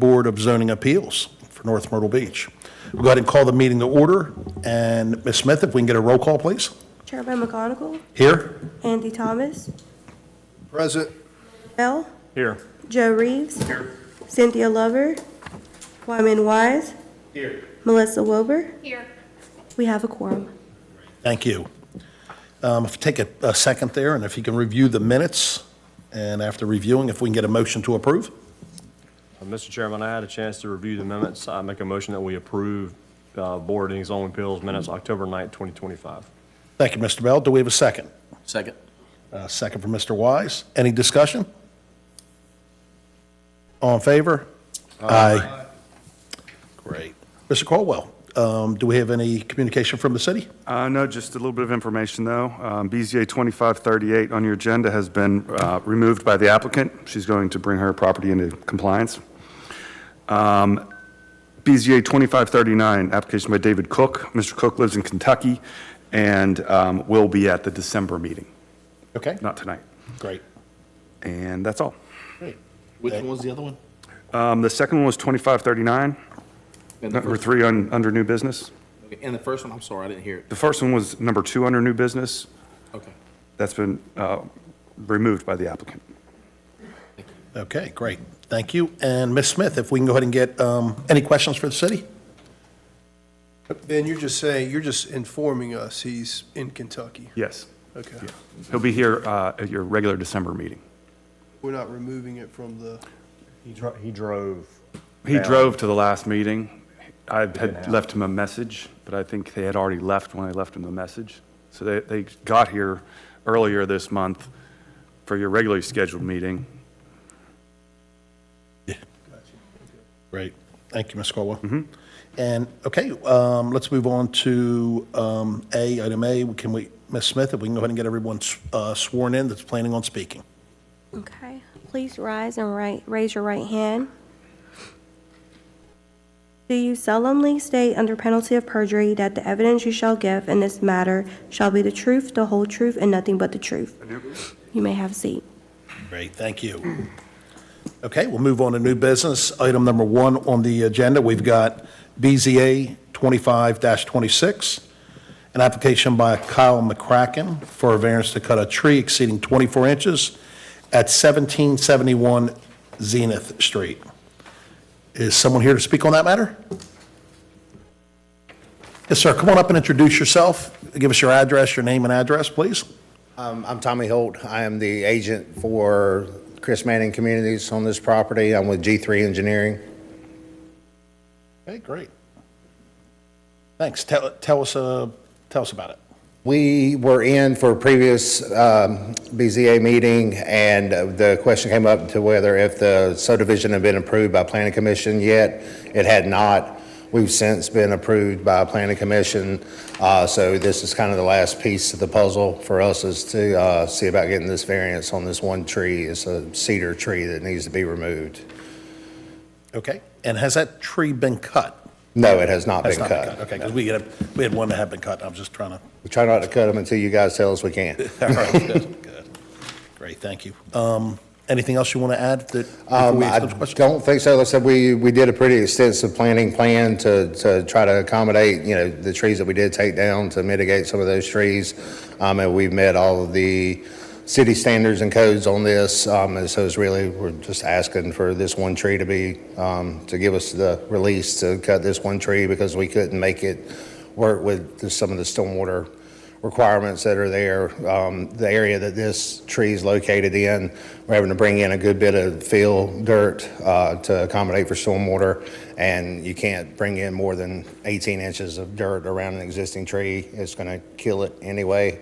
Board of Zoning Appeals for North Myrtle Beach. We'll go ahead and call the meeting to order. And Ms. Smith, if we can get a roll call, please. Chairman McGonigal. Here. Andy Thomas. Present. Bell. Here. Joe Reeves. Here. Cynthia Lover. Wyman Wise. Here. Melissa Wilbur. Here. We have a quorum. Thank you. If you take a second there, and if you can review the minutes, and after reviewing, if we can get a motion to approve. Mr. Chairman, I had a chance to review the minutes. I make a motion that we approve Board of Zoning Appeals minutes October 9th, 2025. Thank you, Mr. Bell. Do we have a second? Second. Second from Mr. Wise. Any discussion? All in favor? Aye. Great. Mr. Caldwell, do we have any communication from the city? No, just a little bit of information, though. BZA 2538 on your agenda has been removed by the applicant. She's going to bring her property into compliance. BZA 2539, application by David Cook. Mr. Cook lives in Kentucky and will be at the December meeting, Okay, not tonight. great. And that's all. Great. Which one was the other one? The second one was 2539, number 3 under new business. Okay, and the first one, I'm sorry, I didn't hear it. The first one was number 2 under new business. Okay. That's been removed by the applicant. Okay, great. Thank you. And Ms. Smith, if we can go ahead and get any questions for the city? Ben, you're just informing us he's in Kentucky. Yes. Okay. He'll be here at your regular December meeting. We're not removing it from the, He drove. He down. drove to the last meeting. I had left him a message, but I think they had already left when I left him the message. So they got here earlier this month for your regularly scheduled meeting. Great. Thank you, Ms. Caldwell. And, okay, let's move on to item A. Can we, Ms. Smith, if we can go ahead and get everyone sworn in that's planning on speaking. Okay. Please rise and raise your right hand. Do you solemnly state under penalty of perjury that the evidence you shall give in this matter shall be the truth, the whole truth, and nothing but the truth? I do. You may have a seat. Great, thank you. Okay, we'll move on to new business. Item number 1 on the agenda, we've got BZA 25-26, an application by Kyle McCracken for a variance to cut a tree exceeding 24 inches at 1771 Zenith Street. Is someone here to speak on that matter? Yes, sir. Come on up and introduce yourself. Give us your address, your name and address, please. I'm Tommy Holt. I am the agent for Chris Manning Communities on this property. I'm with G3 Engineering. Okay, great. Thanks. Tell us about it. We were in for a previous BZA meeting, and the question came up to whether if the subdivision had been approved by Planning Commission yet. It had not. We've since been approved by Planning Commission, so this is kind of the last piece of the puzzle for us is to see about getting this variance on this one tree. It's a cedar tree that needs to be removed. Okay. And has that tree been cut? No, it has not Has been not cut. Okay, because we had one that had been cut. I was just trying to. We try not to cut them until you guys tell us we can. All right, good. Great, thank you. Anything else you want to add that? before we I ask those questions? don't think so. Like I said, we did a pretty extensive planning plan to try to accommodate, the trees that we did take down to mitigate some of those trees. And we've met all of the city standards and codes on this. And so it's really, we're just asking for this one tree to be, to give us the release to cut this one tree because we couldn't make it work with some of the stormwater requirements that are there. The area that this tree is located in, we're having to bring in a good bit of fill dirt to accommodate for stormwater, and you can't bring in more than 18 inches of dirt around an existing tree. It's going to kill it anyway.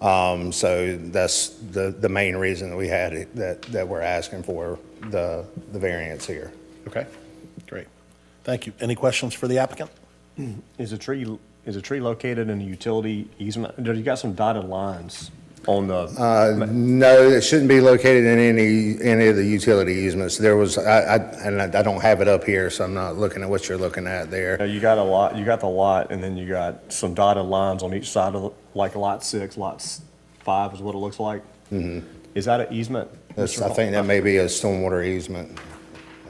So that's the main reason that we had it, that we're asking for the variance here. Okay, great. Thank you. Any questions for the applicant? Is a tree located in a utility easement? You got some dotted lines on the. No, it shouldn't be located in any of the utility easements. There was, I don't have it up here, so I'm not looking at what you're looking at there. You got you got the lot, and then you got some dotted lines on each side of like lot 6, lot 5 is what it looks like. Mm-hmm. Is that an easement? I think that may be a stormwater easement.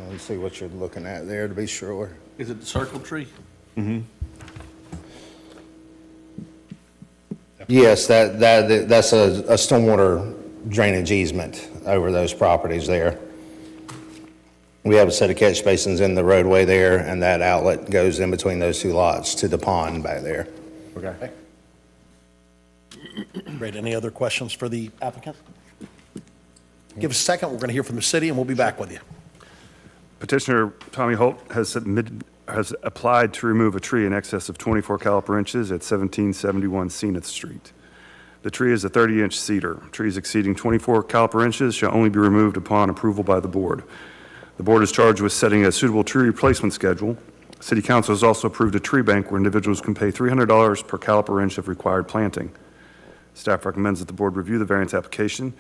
Let me see what you're looking at there to be sure. Is it the circle tree? Yes, that's a stormwater drainage easement over those properties there. We have a set of catch basins in the roadway there, and that outlet goes in between those two lots to the pond back there. Okay. Great. Any other questions for the applicant? Give us a second. We're going to hear from the city, and we'll be back with you. Petitioner Tommy Holt has applied to remove a tree in excess of 24 caliper inches at 1771 Zenith Street. The tree is a 30-inch cedar. Trees exceeding 24 caliper inches shall only be removed upon approval by the board. The board is charged with setting a suitable tree replacement schedule. City Council has also approved a tree bank where individuals can pay $300 per caliper inch of required planting. Staff recommends that the board review the variance application,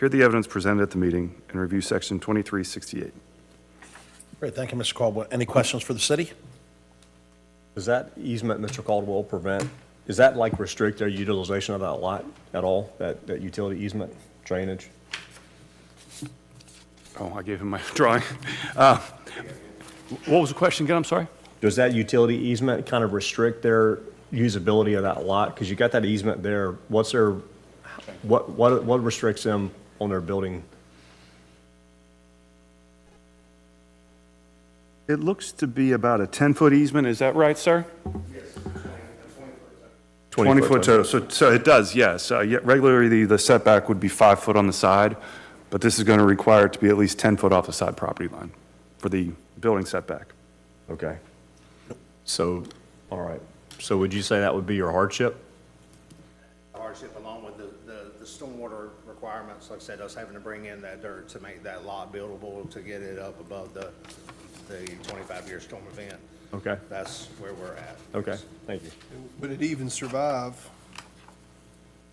hear the evidence presented at the meeting, and review Section 2368. Great. Thank you, Mr. Caldwell. Any questions for the city? Does that easement, Mr. Caldwell, does that like restrict their utilization of that lot at all, that utility easement drainage? Oh, I gave him my drawing. What was the question again? I'm sorry? Does that utility easement kind of restrict their usability of that lot? Because you got that easement there, what restricts them on their building? It looks to be about a 10-foot easement. Is that right, sir? 20 foot total. So it does, yes. Regularly, the setback would be 5 foot on the side, but this is going to require it to be at least 10 foot off the side property line for the building setback. Okay. So, all right. So would you say that would be your hardship? Hardship along with the stormwater requirements, like I said, us having to bring in that dirt to make that lot buildable to get it up above the 25-year storm event. Okay. That's where we're at. Okay, thank you. Would it even survive?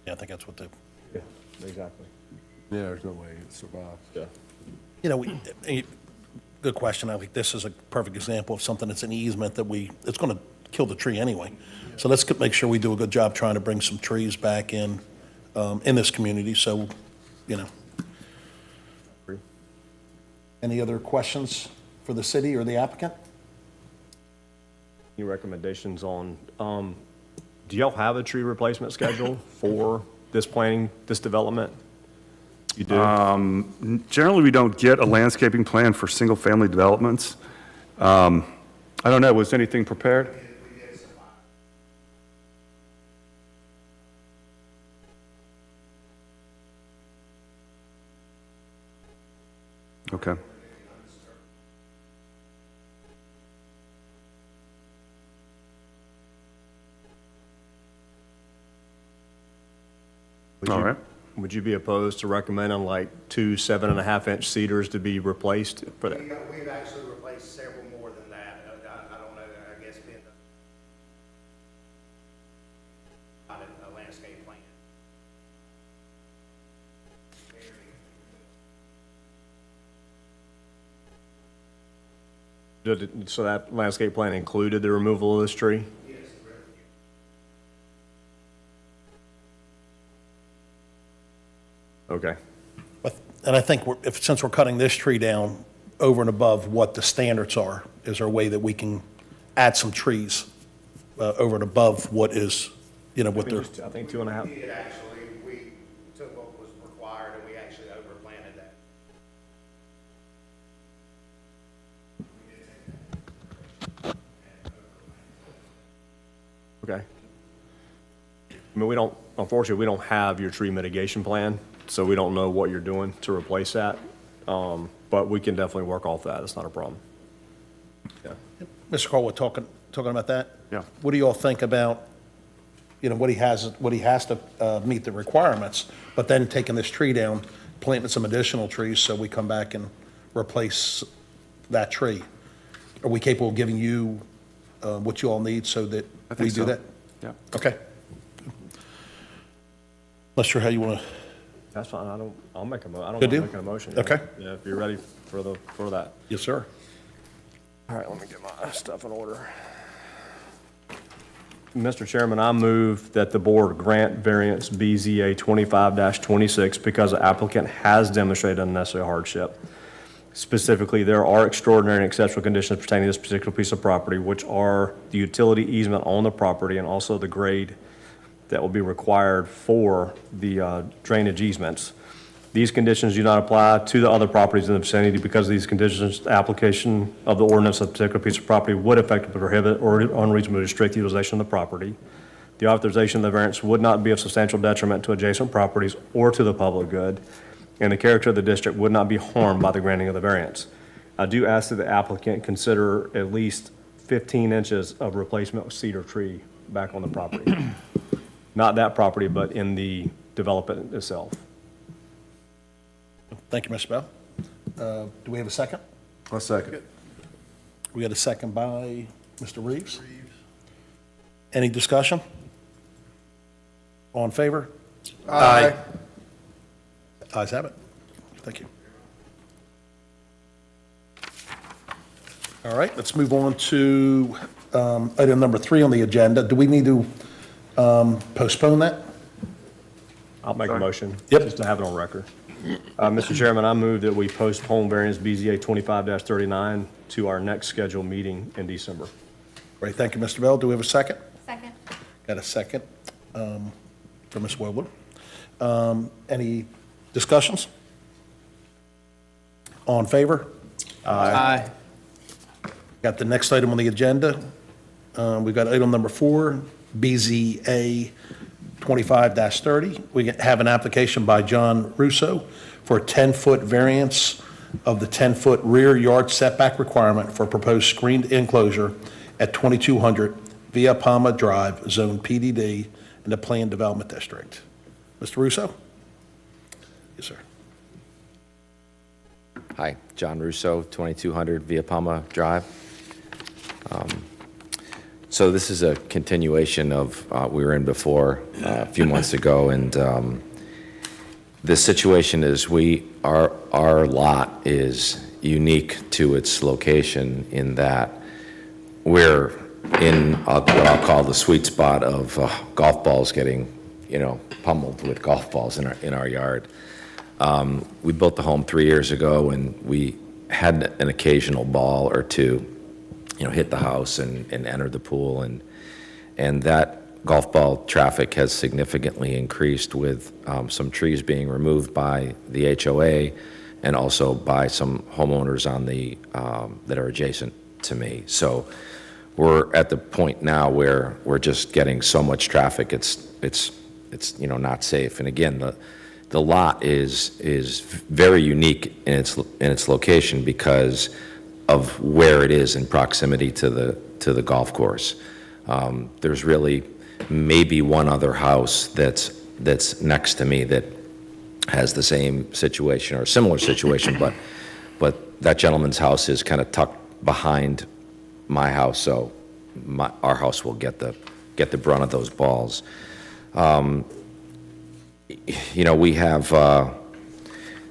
Yeah, I think that's what the, Yeah, exactly. Yeah, there's no way it survives. Yeah. you know, good question. I think this is a perfect example of something that's an easement that it's going to kill the tree anyway. So let's make sure we do a good job trying to bring some trees back in this community, so, you know. Agree. Any other questions for the city or the applicant? Any recommendations on, do y'all have a tree replacement schedule for this development? You do? Generally, we don't get a landscaping plan for single-family developments. I don't know, was anything prepared? Okay. All right. Would you be opposed to recommending like 2 7.5-inch cedars to be replaced for that? We've actually replaced several more than that. I don't know, I guess being a landscape plan. So that landscape plan included the removal of this tree? Yes. Okay. And I think since we're cutting this tree down over and above what the standards are, is there a way that we can add some trees over and above what is, you know, what they're, I think 2.5. We took what was required and we actually overplanted that. Okay. I mean, unfortunately, we don't have your tree mitigation plan, so we don't know what you're doing to replace that. But we can definitely work off that. It's not a problem. Yeah. Mr. Caldwell, talking about that? Yeah. What do you all think about, you know, what he has to meet the requirements, but then taking this tree down, planting some additional trees so we come back and replace that tree? Are we capable of giving you what you all need so that I we think do so. that? Yeah. Okay. Not sure how you want to, That's fine. I'll make I don't Good mind deal. making a motion. Okay. Yeah, if you're ready for that. yes, sir. All right, let me get my stuff in order. Mr. Chairman, I move that the board grant variance BZA 25-26 because the applicant has demonstrated unnecessary hardship. Specifically, there are extraordinary and exceptional conditions pertaining to this particular piece of property, which are the utility easement on the property and also the grade that will be required for the drainage easements. These conditions do not apply to the other properties in the vicinity. Because of these conditions, the application of the ordinance of a particular piece of property would effectively prohibit or unreasonably restrict the utilization of the property. The authorization of the variance would not be of substantial detriment to adjacent properties or to the public good, and the character of the district would not be harmed by the granting of the variance. I do ask that the applicant consider at least 15 inches of replacement cedar tree back on the property. Not that property, but in the development itself. Thank you, Mr. Bell. Do we have a second? I'll second. We got a second by Mr. Reeves. Any discussion? All in favor? Aye. Ayes have it. Thank you. All right, let's move on to item number 3 on the agenda. Do we need to postpone that? I'll make a motion. Yep. Just to have it on record. Mr. Chairman, I move that we postpone variance BZA 25-39 to our next scheduled meeting in December. Great, thank you, Mr. Bell. Do we have a second? Second. Got a second from Ms. Wobler. Any discussions? All in favor? Aye. Got the next item on the agenda. We've got item number 4, BZA 25-30. We have an application by John Russo for a 10-foot variance of the 10-foot rear yard setback requirement for proposed screened enclosure at 2200 Via Palma Drive, Zone PDD, in the Planned Development District. Mr. Russo? Yes, sir. Hi, John Russo, 2200 Via Palma Drive. So this is a continuation of, we were in before a few months ago, and the situation is our lot is unique to its location in that we're in what I'll call the sweet spot of golf balls getting, pummeled with golf balls in our yard. We built the home 3 years ago, and we had an occasional ball or two, hit the house and enter the pool, and that golf ball traffic has significantly increased with some trees being removed by the HOA and also by some homeowners on the that are adjacent to me. So we're at the point now where we're just getting so much traffic, it's not safe. And again, the lot is very unique in its location because of where it is in proximity to the golf course. There's really maybe one other house that's next to me that has the same situation or a similar situation, but that gentleman's house is kind of tucked behind my house, so our house will get the brunt of those balls. We have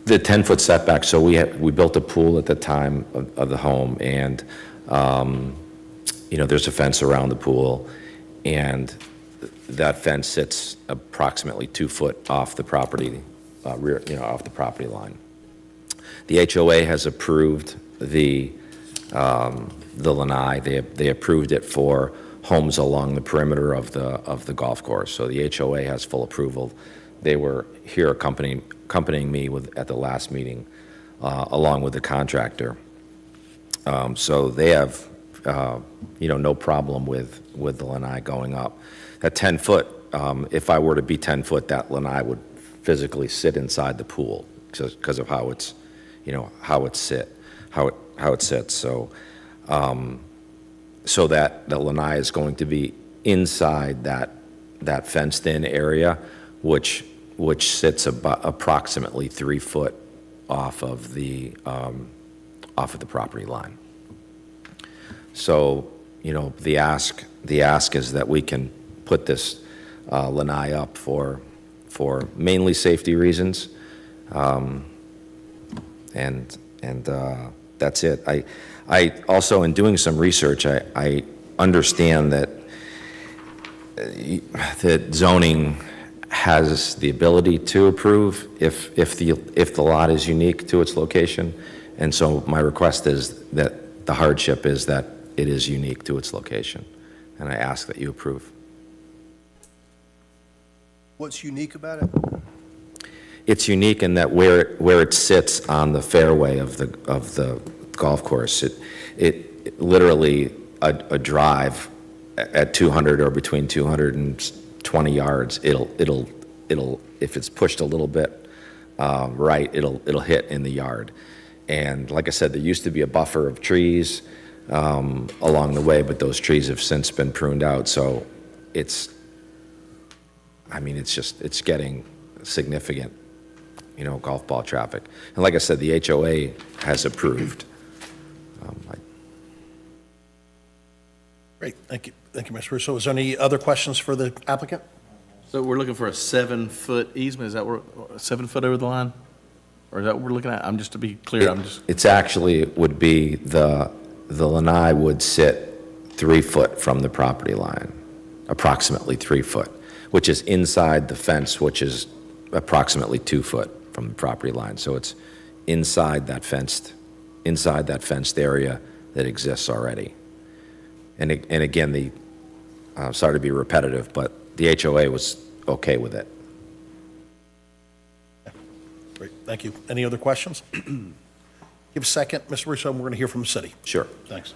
the 10-foot setback, so we built a pool at the time of the home, and there's a fence around the pool, and that fence sits approximately 2 foot off the property off the property line. The HOA has approved the lanai. They approved it for homes along the perimeter of the golf course. So the HOA has full approval. They were here accompanying me at the last meeting, along with the contractor. So they have, no problem with the lanai going up. At 10 foot, if I were to be 10 foot, that lanai would physically sit inside the pool because of how it's, how it sits. So, so that the lanai is going to be inside that fenced-in area, which sits about approximately 3 foot off of the property line. So, the ask is that we can put this lanai up for mainly safety reasons, and that's it. I also, in doing some research, I understand that zoning has the ability to approve if the lot is unique to its location, And so my request is that the hardship is that it is unique to its location, and I ask that you approve. What's unique about it? It's unique in that where it sits on the fairway of the golf course, it literally a drive at 200 or between 220 yards, it'll if it's pushed a little bit right, it'll hit in the yard. And like I said, there used to be a buffer of trees along the way, but those trees have since been pruned out. So it's getting significant, golf ball traffic. And like I said, the HOA has approved. Great, thank you. Thank you, Mr. Russo. Is there any other questions for the applicant? So we're looking for a 7-foot easement, is that where, 7 foot over the line? Or is that what we're looking at? I'm just, to be clear, It's actually would be the lanai would sit 3 foot from the property line, approximately 3 foot, which is inside the fence, which is approximately 2 foot from the property line. So it's inside that fenced area that exists already. And again, sorry to be repetitive, but the HOA was okay with it. Great, thank you. Any other questions? Give a second, Mr. Russo, and we're going to hear from the city. Sure. Thanks.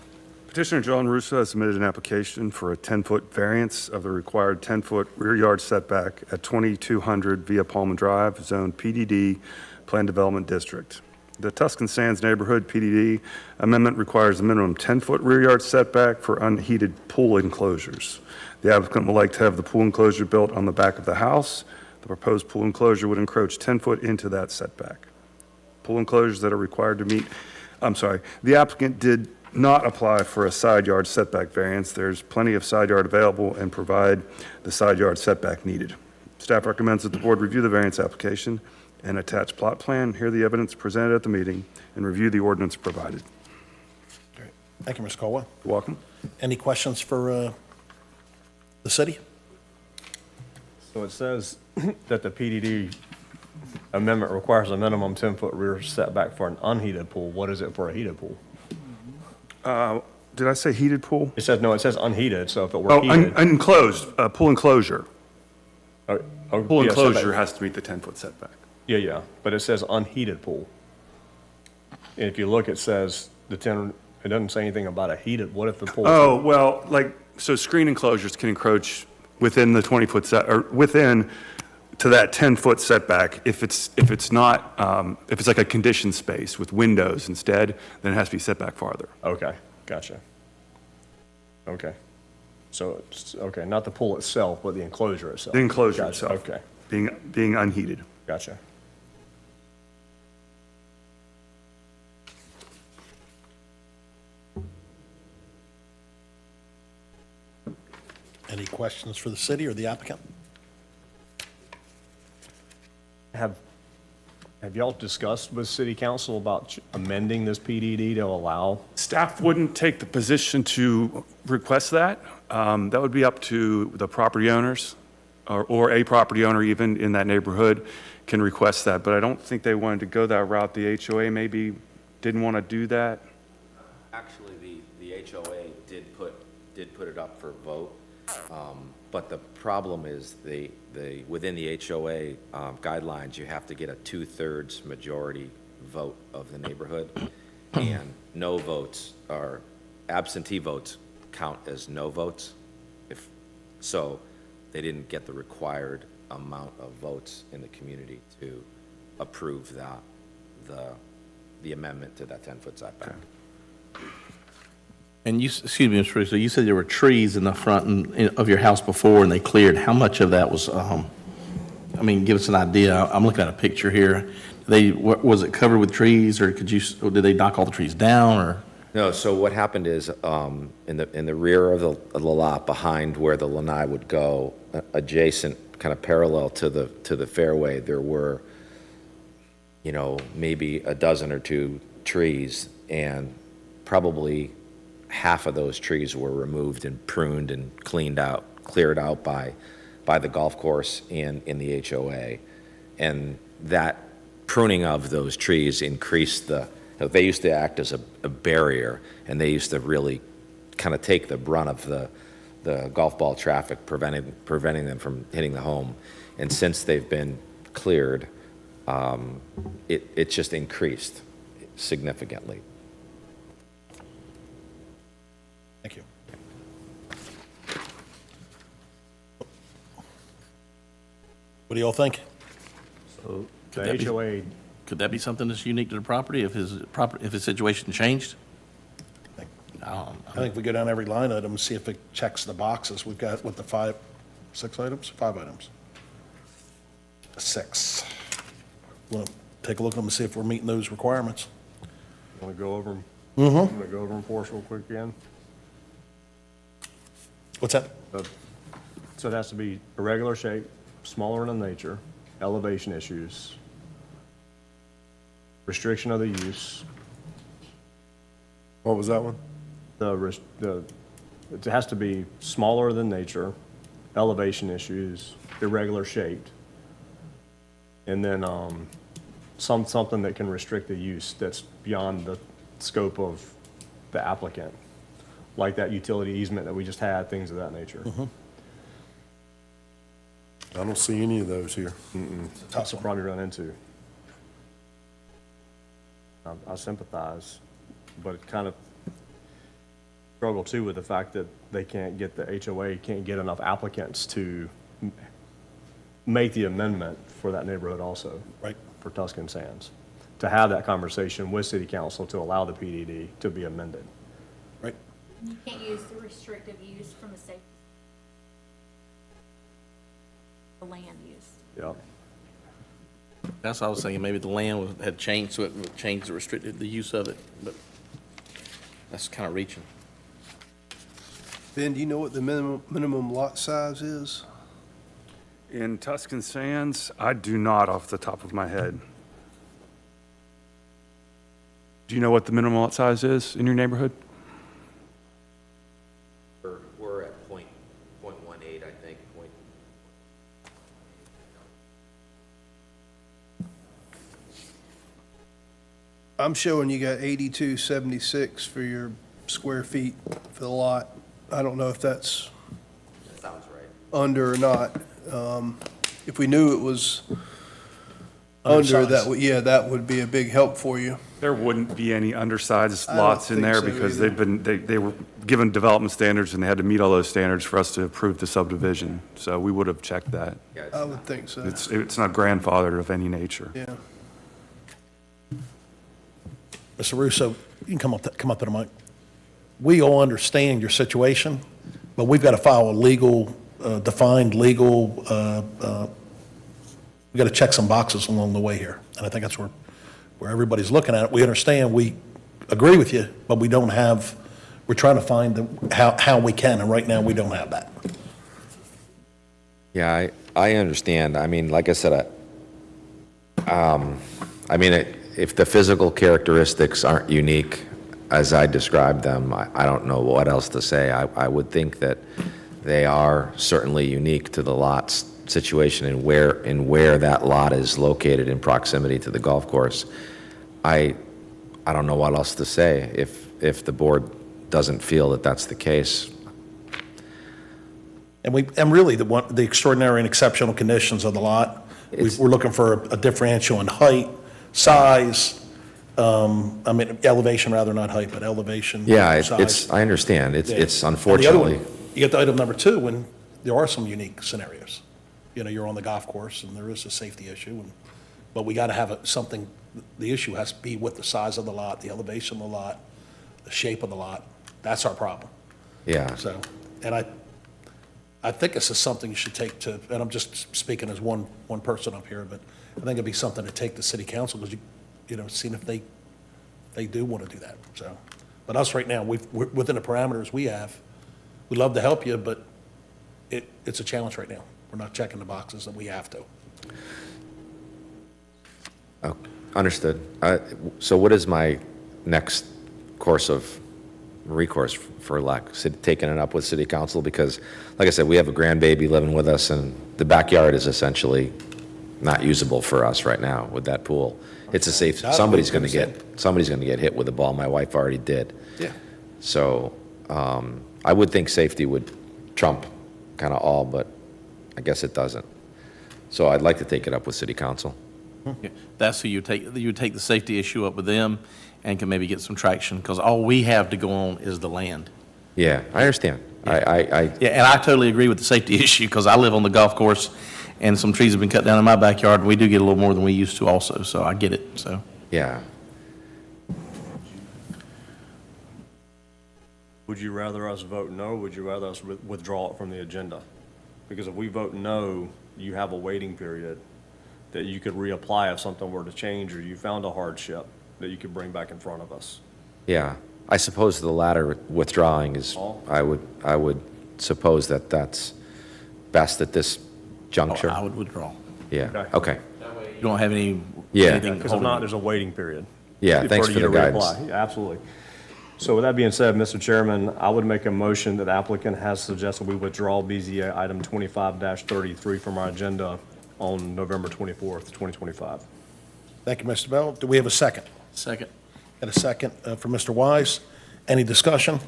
Petitioner John Russo has submitted an application for a 10-foot variance of the required 10-foot rear yard setback at 2200 Via Palma Drive, Zone PDD, Planned Development District. The Tuscan Sands Neighborhood PDD amendment requires a minimum 10-foot rear yard setback for unheated pool enclosures. The applicant would like to have the pool enclosure built on the back of the house. The proposed pool enclosure would encroach 10 foot into that setback. Pool enclosures that are required to meet, the applicant did not apply for a side yard setback variance. There's plenty of side yard available and provide the side yard setback needed. Staff recommends that the board review the variance application and attach plot plan, hear the evidence presented at the meeting, and review the ordinance provided. Great. Thank you, Mr. Colwell. You're welcome. Any questions for the city? So it says that the PDD amendment requires a minimum 10-foot rear setback for an unheated pool. What is it for a heated pool? Did I say heated pool? It says unheated, so if it were Oh, heated. enclosed, pool enclosure. Pool yeah, enclosure setback. has to meet the 10-foot setback. Yeah, but it says unheated pool. And if you look, it says it doesn't say anything about a heated, what if the pool? Oh, well, so screen enclosures can encroach within the 20-foot or within to that 10-foot setback. If it's not, if it's like a conditioned space with windows instead, then it has to be set back farther. Okay, gotcha. Okay. So, okay, not the pool itself, but the enclosure itself. The enclosure Gotcha, itself. Okay, Being unheated. gotcha. Any questions for the city or the applicant? Have y'all discussed with city council about amending this PDD to allow? Staff wouldn't take the position to request that. That would be up to the property owners, or a property owner even in that neighborhood can request that. But I don't think they wanted to go that route. The HOA maybe didn't want to do that. Actually, the HOA did put it up for vote, but the problem is within the HOA guidelines, you have to get a 2/3 majority vote of the neighborhood, and no votes or absentee votes count as no votes. So they didn't get the required amount of votes in the community to approve the amendment to that 10-foot setback. And excuse me, Mr. Russo, you said there were trees in the front of your house before and they cleared. How much of that was, give us an idea. I'm looking at a picture here. Was it covered with trees or did they knock all the trees down or? No, so what happened is, in the rear of the lot, behind where the lanai would go, adjacent, kind of parallel to the fairway, there were, maybe a dozen or two trees, and probably half of those trees were removed and pruned and cleared out by the golf course and in the HOA. And that pruning of those trees increased the They used to act as a barrier, and they used to really kind of take the brunt of the golf ball traffic, preventing them from hitting the home. And since they've been cleared, it just increased significantly. Thank you. What do y'all think? So Could that the be- HOA, Could that be something that's unique to the property if his situation changed? I think we go down every line item and see if it checks the boxes. We've got, what, the 6 items? 5 items. 6. We'll take a look at them and see if we're meeting those requirements. want to go over them? Mm-hmm. Want to go over them for us real quick again? What's that? So it has to be irregular shape, smaller in nature, elevation issues, restriction of the use, What was that one? it has to be smaller than nature, elevation issues, irregular shaped, and then something that can restrict the use that's beyond the scope of the applicant, like that utility easement that we just had, things of that nature. I don't see any of those here. That's a problem you run into. I sympathize, but kind of struggle too with the fact that they can't get, the HOA can't get enough applicants to make the amendment for that neighborhood also. Right. For Tuscan Sands, to have that conversation with city council to allow the PDD to be amended. Right. You can't use the restrictive use from the safety. The land use. Yeah. That's what I was thinking, maybe the land had changed, so it would change the restricted, the use of it, but that's kind of reaching. Ben, do you know what the minimum lot size is? In Tuscan Sands, I do not off the top of my head. Do you know what the minimum lot size is in your neighborhood? We're at .18, I think. I'm showing you got 8276 for your square feet for the lot. I don't know if that's That sounds right. under or not. If we knew it was under, that would be a big help for you. There wouldn't be any undersized I don't lots in think there so because either. they were given development standards and they had to meet all those standards for us to approve the subdivision. So we would have checked that. I would think so. It's not grandfathered of any nature. Yeah. Mr. Russo, you can come up to the mic. We all understand your situation, but we've got to file a legal, defined legal, we've got to check some boxes along the way here. And I think that's where everybody's looking at it. We understand, we agree with you, but we don't have, we're trying to find how we can, and right now, we don't have that. Yeah, I understand. I mean, like I said, if the physical characteristics aren't unique as I described them, I don't know what else to say. I would think that they are certainly unique to the lot's situation and where that lot is located in proximity to the golf course. I don't know what else to say if the board doesn't feel that that's the case. And really, the extraordinary and exceptional conditions of the lot, we're looking for a differential in height, size, elevation rather, not height, but elevation, Yeah, size. I understand. It's Yeah. it's And the other one, unfortunately, you get to item number 2, when there are some unique scenarios. You know, you're on the golf course, and there is a safety issue, but we got to have something, the issue has to be with the size of the lot, the elevation of the lot, the shape of the lot. That's our problem. yeah. So, and I think this is something you should take to, and I'm just speaking as one person up here, but I think it'd be something to take to city council, because seeing if they do want to do that, so. But us right now, we're within the parameters we have, we'd love to help you, but it's a challenge right now. We're not checking the boxes that we have to. Oh, understood. So what is my next course of recourse for taking it up with city council? Because, like I said, we have a grandbaby living with us, and the backyard is essentially not usable for us right now with that pool. It's a safe, Not somebody's going 100%. to get hit with a ball. My wife already did. Yeah. So I would think safety would trump kind of all, but I guess it doesn't. So I'd like to take it up with city council. Yeah, that's who you take the safety issue up with them and can maybe get some traction, because all we have to go on is the land. Yeah, I understand. I Yeah, and I totally agree with the safety issue, because I live on the golf course, and some trees have been cut down in my backyard, and we do get a little more than we used to also, so I get it, so. yeah. Would you rather us vote no, or would you rather us withdraw it from the agenda? Because if we vote no, you have a waiting period that you could reapply if something were to change, or you found a hardship that you could bring back in front of us. Yeah, I suppose the latter, withdrawing, is, Oh. I would suppose that that's best at this juncture. I would withdraw. Yeah, okay. You don't have any, Yeah. anything Because if holding not, you. there's a waiting period. Yeah, thanks you for to the guidance. reapply. Yeah, absolutely. So with that being said, Mr. Chairman, I would make a motion that the applicant has suggested we withdraw BZA item 25-33 from our agenda on November 24th, 2025. Thank you, Mr. Bell. Do we have a second? Second. And a second for Mr. Wise. Any discussion?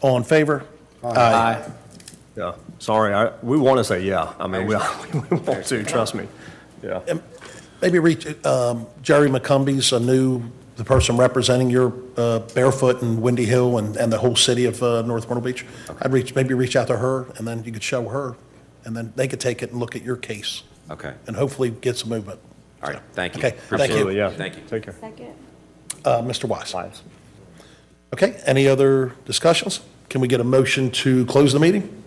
All in favor? Aye. Yeah, sorry, we want to say yeah. I mean, we want to, trust me. Yeah. Maybe reach, Jerry McCumbie's the person representing your Barefoot and Windy Hill and the whole city of North Myrtle Beach. I'd maybe reach out to her, and then you could show her, and then they could take it and look at your case, Okay, and hopefully get some movement. all right, thank you. Okay, thank you. Absolutely, yeah. Thank you. Take care. Second. Mr. Wise. Lives. Okay, any other discussions? Can we get a motion to close the meeting?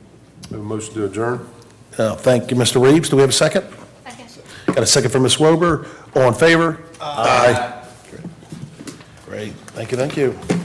Have a motion to adjourn? Thank you, Mr. Reeves. Do we have a second? Second. Got a second from Ms. Wober. All in favor? Aye. Great. Thank you, thank you.